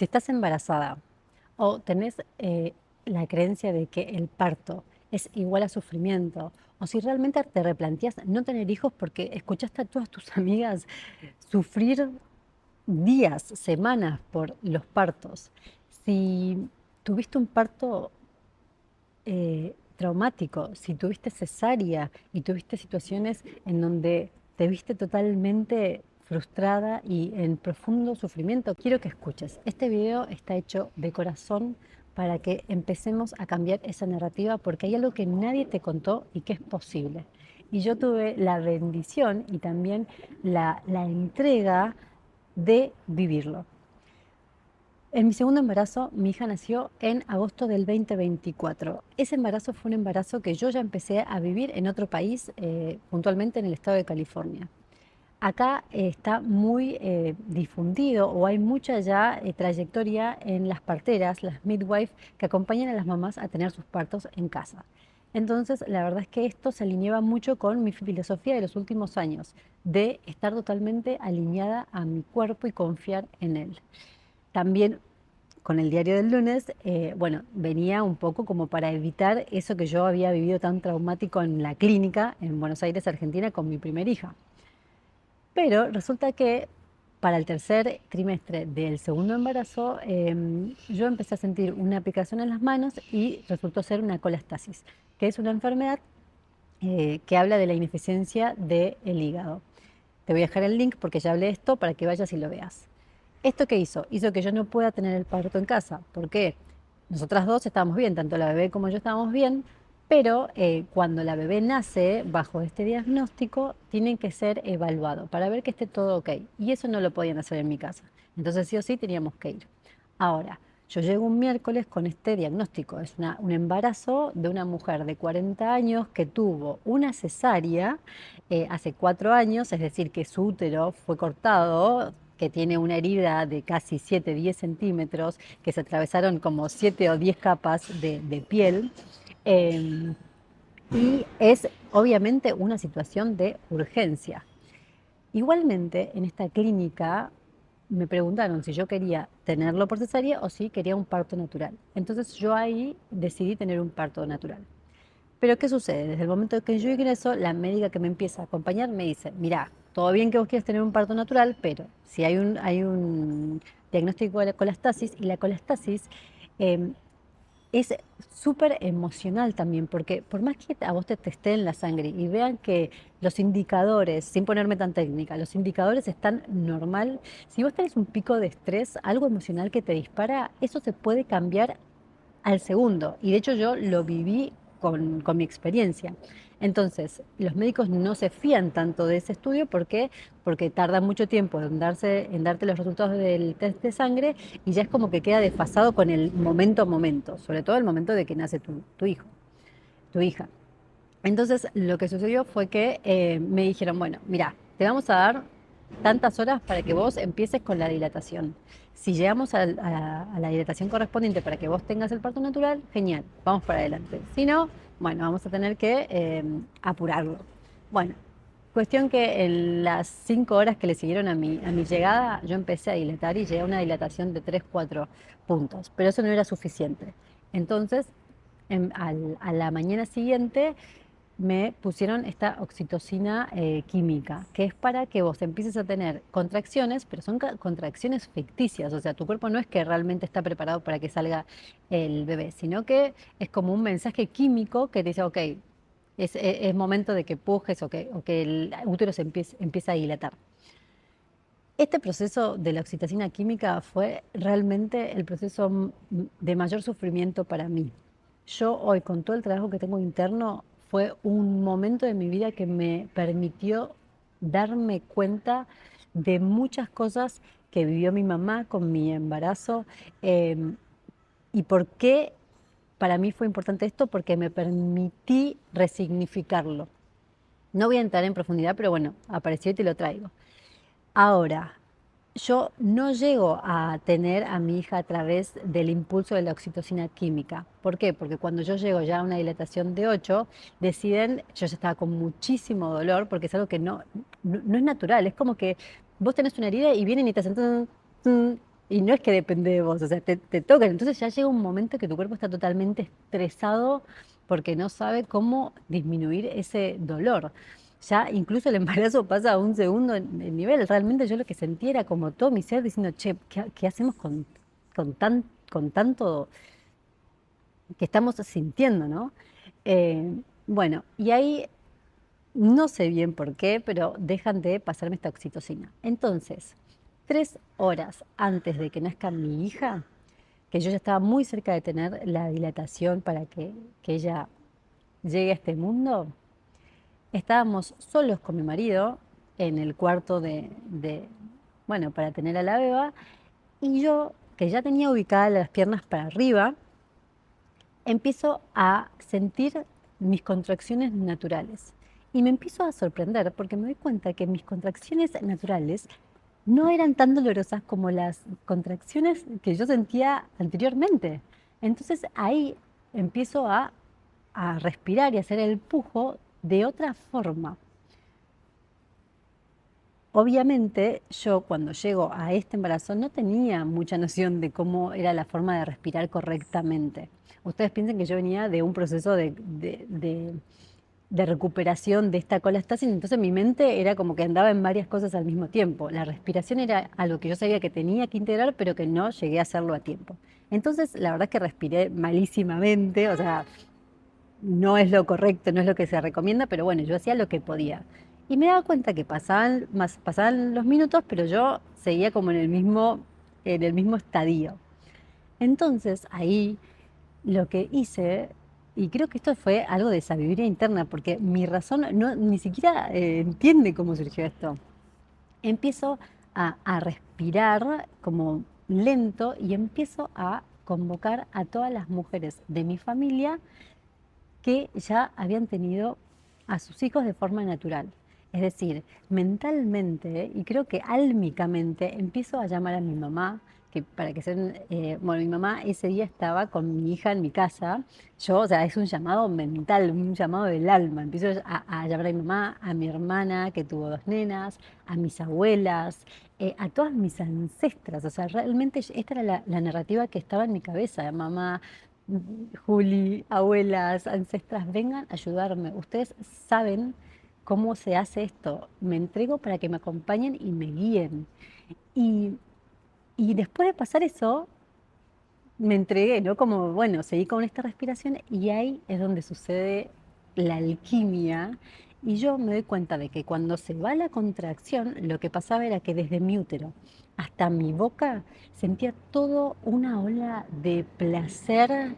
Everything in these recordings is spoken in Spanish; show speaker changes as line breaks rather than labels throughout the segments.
Si estás embarazada o tenés la creencia de que el parto es igual a sufrimiento, o si realmente te replanteas no tener hijos porque escuchaste a todas tus amigas sufrir días, semanas por los partos, si tuviste un parto traumático, si tuviste cesárea y tuviste situaciones en donde te viste totalmente frustrada y en profundo sufrimiento, quiero que escuches. Este video está hecho de corazón para que empecemos a cambiar esa narrativa porque hay algo que nadie te contó y que es posible. Y yo tuve la bendición y también la entrega de vivirlo. En mi segundo embarazo, mi hija nació en agosto del 2024. Ese embarazo fue un embarazo que yo ya empecé a vivir en otro país, puntualmente en el estado de California. Acá está muy difundido o hay mucha ya trayectoria en las parteras, las midwives, que acompañan a las mamás a tener sus partos en casa. Entonces, la verdad es que esto se alineaba mucho con mi filosofía de los últimos años, de estar totalmente alineada a mi cuerpo y confiar en él. También con el diario del lunes, bueno, venía un poco como para evitar eso que yo había vivido tan traumático en la clínica en Buenos Aires, Argentina, con mi primer hija. Pero resulta que para el tercer trimestre del segundo embarazo, yo empecé a sentir una picazón en las manos y resultó ser una colastasis, que es una enfermedad que habla de la ineficiencia del hígado. Te voy a dejar el link porque ya hablé de esto para que vayas y lo veas. ¿Esto qué hizo? Hizo que yo no pueda tener el parto en casa. ¿Por qué? Nosotras dos estábamos bien, tanto la bebé como yo estábamos bien, pero cuando la bebé nace bajo este diagnóstico, tienen que ser evaluados para ver que esté todo ok. Y eso no lo podían hacer en mi casa. Entonces sí o sí teníamos que ir. Ahora, yo llego un miércoles con este diagnóstico. Es un embarazo de una mujer de 40 años que tuvo una cesárea hace 4 años, es decir, que su útero fue cortado, que tiene una herida de casi 7-10 centímetros, que se atravesaron como 7 o 10 capas de piel. eh, y es obviamente una situación de urgencia. Igualmente, en esta clínica me preguntaron si yo quería tenerlo por cesárea o si quería un parto natural. Entonces yo ahí decidí tener un parto natural. Pero ¿qué sucede? Desde el momento que yo ingreso, la médica que me empieza a acompañar me dice, mira, todo bien que vos quieras tener un parto natural, pero si hay un diagnóstico de la colastasis, y la colastasis eh, es súper emocional también, porque por más que a vos te esté en la sangre y vean que los indicadores, sin ponerme tan técnica, los indicadores están normal, si vos tenés un pico de estrés, algo emocional que te dispara, eso se puede cambiar al segundo. Y de hecho yo lo viví con mi experiencia. Entonces, los médicos no se fían tanto de ese estudio porque tarda mucho tiempo en darte los resultados del test de sangre y ya es como que queda desfasado con el momento a momento, sobre todo el momento de que nace tu hijo, tu hija. Entonces, lo que sucedió fue que me dijeron, bueno, mira, te vamos a dar tantas horas para que vos empieces con la dilatación. Si llegamos a la dilatación correspondiente para que vos tengas el parto natural, genial, vamos para adelante. Si no, bueno, vamos a tener que apurarlo. Bueno, cuestión que en las 5 horas que le siguieron a mi llegada, yo empecé a dilatar y llegué a una dilatación de 3-4 puntos, pero eso no era suficiente. Entonces, a la mañana siguiente me pusieron esta oxitocina química, que es para que vos empieces a tener contracciones, pero son contracciones ficticias, o sea, tu cuerpo no es que realmente está preparado para que salga el bebé, sino que es como un mensaje químico que te dice, ok, es momento de que pujes o que el útero empiece a dilatar. Este proceso de la oxitocina química fue realmente el proceso de mayor sufrimiento para mí. Yo hoy, con todo el trabajo que tengo interno, fue un momento de mi vida que me permitió darme cuenta de muchas cosas que vivió mi mamá con mi embarazo, eh, y por qué para mí fue importante esto, porque me permití resignificarlo. No voy a entrar en profundidad, pero bueno, apareció y te lo traigo. Ahora, yo no llego a tener a mi hija a través del impulso de la oxitocina química. ¿Por qué? Porque cuando yo llego ya a una dilatación de 8, deciden, yo ya estaba con muchísimo dolor, porque es algo que no es natural, es como que vos tenés una herida y vienen y te hacen tun, tun. y no es que depende de vos, o sea, te tocan. Entonces ya llega un momento que tu cuerpo está totalmente estresado porque no sabe cómo disminuir ese dolor. Ya incluso el embarazo pasa a un segundo en nivel. Realmente yo lo que sentía era como todo mi ser diciendo, che, ¿qué hacemos con tanto que estamos sintiendo, ¿no? Bueno, y ahí no sé bien por qué, pero dejan de pasarme esta oxitocina. Entonces, 3 horas antes de que nazca mi hija, que yo ya estaba muy cerca de tener la dilatación para que ella llegue a este mundo, estábamos solos con mi marido en el cuarto bueno, para tener a la beba, y yo, que ya tenía ubicadas las piernas para arriba, empiezo a sentir mis contracciones naturales. Y me empiezo a sorprender porque me doy cuenta que mis contracciones naturales no eran tan dolorosas como las contracciones que yo sentía anteriormente. Entonces ahí empiezo a respirar y a hacer el pujo de otra forma. Obviamente yo cuando llego a este embarazo no tenía mucha noción de cómo era la forma de respirar correctamente. Ustedes piensen que yo venía de un proceso de recuperación de esta colastasis, entonces mi mente era como que andaba en varias cosas al mismo tiempo. La respiración era algo que yo sabía que tenía que integrar, pero que no llegué a hacerlo a tiempo. Entonces la verdad es que respiré malísimamente, o sea, no es lo correcto, no es lo que se recomienda, pero bueno, yo hacía lo que podía. Y me daba cuenta que pasaban los minutos, pero yo seguía como en el mismo estadio. Entonces ahí lo que hice, y creo que esto fue algo de sabiduría interna, porque mi razón ni siquiera entiende cómo surgió esto. Empiezo a respirar como lento y empiezo a convocar a todas las mujeres de mi familia que ya habían tenido a sus hijos de forma natural. Es decir, mentalmente y creo que álmicamente empiezo a llamar a mi mamá, que para que sean, bueno, mi mamá ese día estaba con mi hija en mi casa. Yo, o sea, es un llamado mental, un llamado del alma. Empiezo a llamar a mi mamá, a mi hermana que tuvo 2 nenas, a mis abuelas, a todas mis ancestras. O sea, realmente esta era la narrativa que estaba en mi cabeza. Mamá, Juli, abuelas, ancestras, vengan a ayudarme. Ustedes saben cómo se hace esto. Me entrego para que me acompañen y me guíen. Y, y después de pasar eso, me entregué, ¿no? Como, bueno, seguí con esta respiración y ahí es donde sucede la alquimia. Y yo me doy cuenta de que cuando se va la contracción, lo que pasaba era que desde mi útero hasta mi boca sentía todo una ola de placer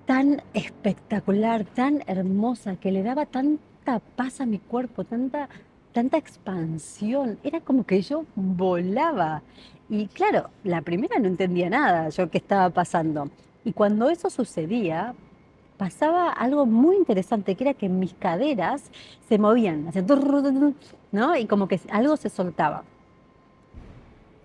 tan espectacular, tan hermosa, que le daba tanta paz a mi cuerpo, tanta expansión. Era como que yo volaba. Y claro, la primera no entendía nada yo qué estaba pasando. Y cuando eso sucedía, pasaba algo muy interesante, que era que mis caderas se movían, hacían turr, ¿no? Y como que algo se soltaba.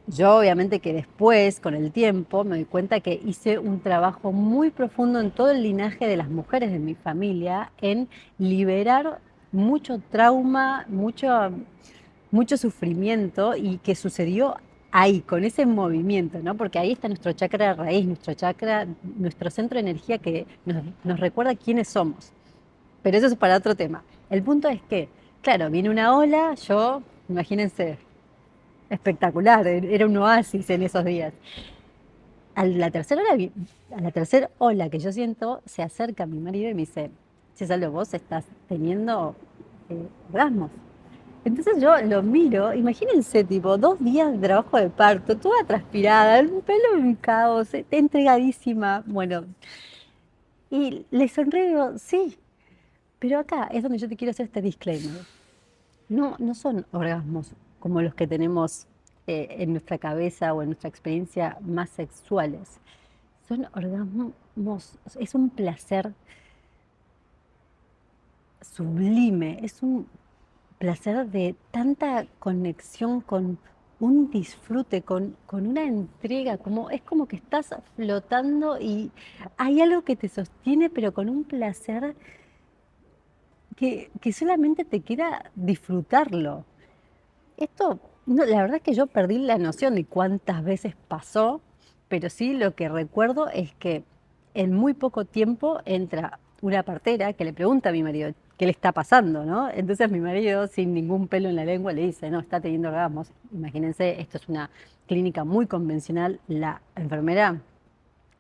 Yo obviamente que después, con el tiempo, me doy cuenta que hice un trabajo muy profundo en todo el linaje de las mujeres de mi familia, en liberar mucho trauma, mucho sufrimiento y que sucedió ahí, con ese movimiento, ¿no? Porque ahí está nuestro chakra raíz, nuestro chakra, nuestro centro de energía que nos recuerda quiénes somos. Pero eso es para otro tema. El punto es que, claro, viene una ola, yo, imagínense, espectacular, era un oasis en esos días. A la tercera ola que yo siento, se acerca mi marido y me dice, che, Salo, vos estás teniendo orgasmos. Entonces yo lo miro, imagínense, tipo, 2 días de trabajo de parto, toda transpirada, el pelo en caos, entregadísima, bueno, y le sonrío y digo, sí, pero acá es donde yo te quiero hacer este disclaimer. No son orgasmos como los que tenemos en nuestra cabeza o en nuestra experiencia más sexuales. Son orgasmos, es un placer sublime, es un placer de tanta conexión con un disfrute, con una entrega, es como que estás flotando y hay algo que te sostiene, pero con un placer que solamente te queda disfrutarlo. Esto No, la verdad es que yo perdí la noción de cuántas veces pasó, pero sí lo que recuerdo es que en muy poco tiempo entra una partera que le pregunta a mi marido qué le está pasando, ¿no? Entonces mi marido, sin ningún pelo en la lengua, le dice, no, está teniendo orgasmos. Imagínense, esto es una clínica muy convencional. La enfermera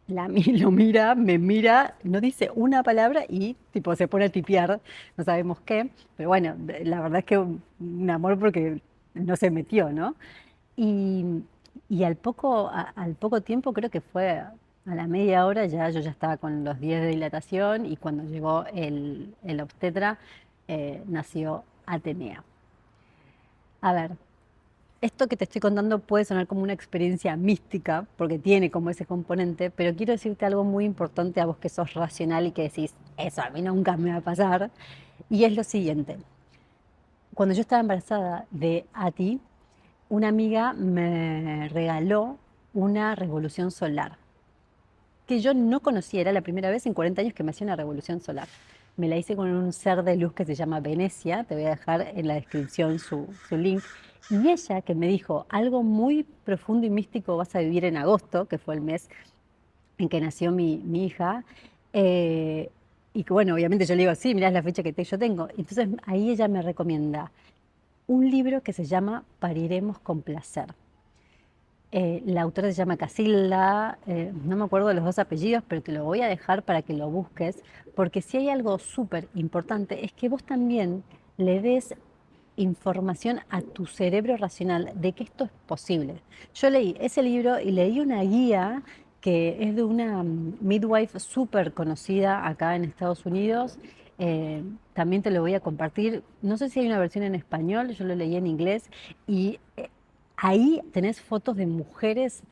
lo mira, me mira, no dice una palabra y tipo se pone a tipear, no sabemos qué, pero bueno, la verdad es que un amor porque no se metió, ¿no? Y, y al poco tiempo, creo que fue a la media hora, ya yo ya estaba con los 10 de dilatación y cuando llegó el obstetra, nació Atenea. A ver, esto que te estoy contando puede sonar como una experiencia mística, porque tiene como ese componente, pero quiero decirte algo muy importante a vos que sos racional y que decís, eso a mí nunca me va a pasar, y es lo siguiente. Cuando yo estaba embarazada de Ati, una amiga me regaló una revolución solar que yo no conocía, era la primera vez en 40 años que me hacía una revolución solar. Me la hice con un ser de luz que se llama Venecia, te voy a dejar en la descripción su link. Y ella que me dijo, algo muy profundo y místico vas a vivir en agosto, que fue el mes en que nació mi hija, eh, y que bueno, obviamente yo le digo, sí, mirá es la fecha que yo tengo. Entonces ahí ella me recomienda un libro que se llama Pariremos con placer. La autora se llama Casilda, no me acuerdo de los dos apellidos, pero te lo voy a dejar para que lo busques, porque si hay algo súper importante es que vos también le des información a tu cerebro racional de que esto es posible. Yo leí ese libro y leí una guía que es de una midwife súper conocida acá en Estados Unidos. También te lo voy a compartir. No sé si hay una versión en español, yo lo leí en inglés y ahí tenés fotos de mujeres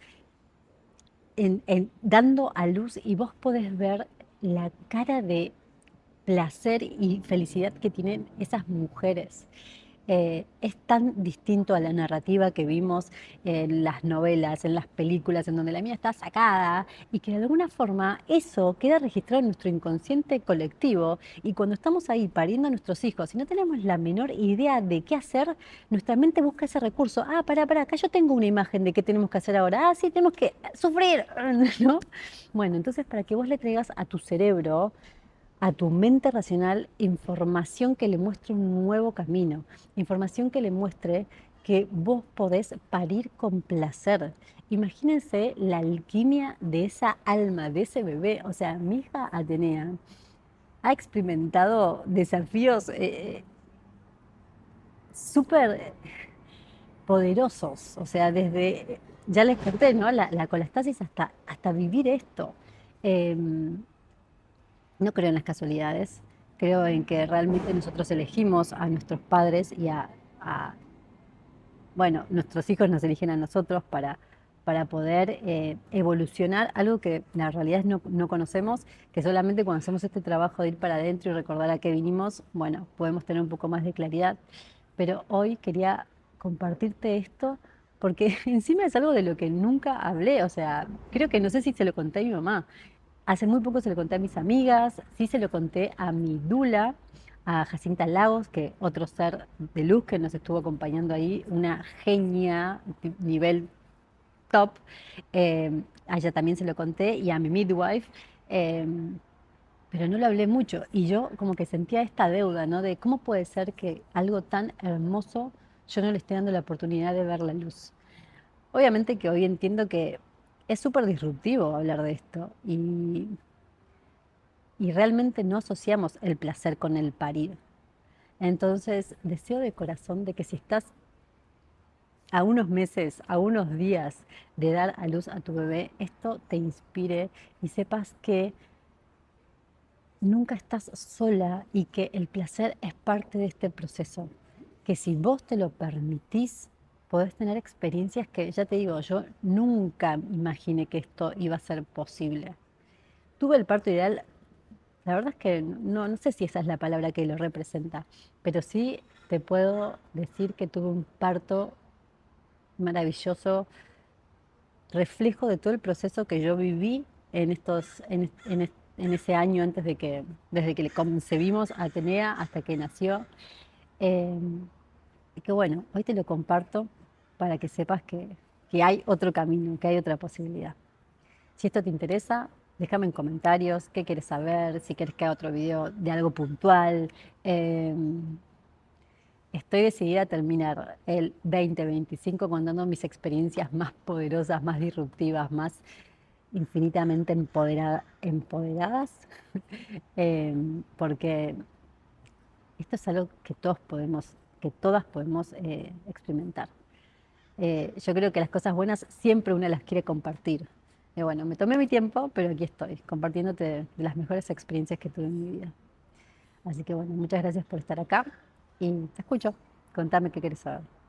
dando a luz y vos podés ver la cara de placer y felicidad que tienen esas mujeres. Es tan distinto a la narrativa que vimos en las novelas, en las películas, en donde la mía está sacada y que de alguna forma eso queda registrado en nuestro inconsciente colectivo y cuando estamos ahí pariendo a nuestros hijos y no tenemos la menor idea de qué hacer, nuestra mente busca ese recurso. Ah, pará, acá yo tengo una imagen de qué tenemos que hacer ahora. Ah, sí, tenemos que sufrir, ¿no? Bueno, entonces para que vos le traigas a tu cerebro, a tu mente racional, información que le muestre un nuevo camino, información que le muestre que vos podés parir con placer. Imagínense la alquimia de esa alma, de ese bebé. O sea, mi hija Atenea ha experimentado desafíos súper poderosos. O sea, desde, ya les conté, ¿no? La colastasis hasta vivir esto. Em, No creo en las casualidades, creo en que realmente nosotros elegimos a nuestros padres y a- bueno, nuestros hijos nos eligen a nosotros para poder evolucionar algo que la realidad es no conocemos, que solamente cuando hacemos este trabajo de ir para adentro y recordar a qué vinimos, bueno, podemos tener un poco más de claridad. Pero hoy quería compartirte esto porque encima es algo de lo que nunca hablé, o sea, creo que no sé si se lo conté a mi mamá. Hace muy poco se lo conté a mis amigas, sí se lo conté a mi dula, a Jacinta Lagos, que otro ser de luz que nos estuvo acompañando ahí, una genia nivel top. A ella también se lo conté y a mi midwife, eh, pero no lo hablé mucho. Y yo como que sentía esta deuda, ¿no? De cómo puede ser que algo tan hermoso yo no le esté dando la oportunidad de ver la luz. Obviamente que hoy entiendo que es súper disruptivo hablar de esto y realmente no asociamos el placer con el parir. Entonces, deseo de corazón de que si estás a unos meses, a unos días de dar a luz a tu bebé, esto te inspire y sepas que nunca estás sola y que el placer es parte de este proceso. Que si vos te lo permitís, podés tener experiencias que, ya te digo, yo nunca imaginé que esto iba a ser posible. Tuve el parto ideal. La verdad es que no sé si esa es la palabra que lo representa, pero sí te puedo decir que tuve un parto maravilloso, reflejo de todo el proceso que yo viví en ese año antes de que, desde que le concebimos a Atenea hasta que nació. Y que bueno, hoy te lo comparto para que sepas que hay otro camino, que hay otra posibilidad. Si esto te interesa, déjame en comentarios qué quieres saber, si quieres que haga otro video de algo puntual. Eh, Estoy decidida a terminar el 2025 contando mis experiencias más poderosas, más disruptivas, más infinitamente empoderadas, porque esto es algo que todos podemos, que todas podemos experimentar. Yo creo que las cosas buenas siempre una las quiere compartir. Y bueno, me tomé mi tiempo, pero aquí estoy, compartiéndote de las mejores experiencias que tuve en mi vida. Así que bueno, muchas gracias por estar acá y te escucho. Contame qué quieres saber.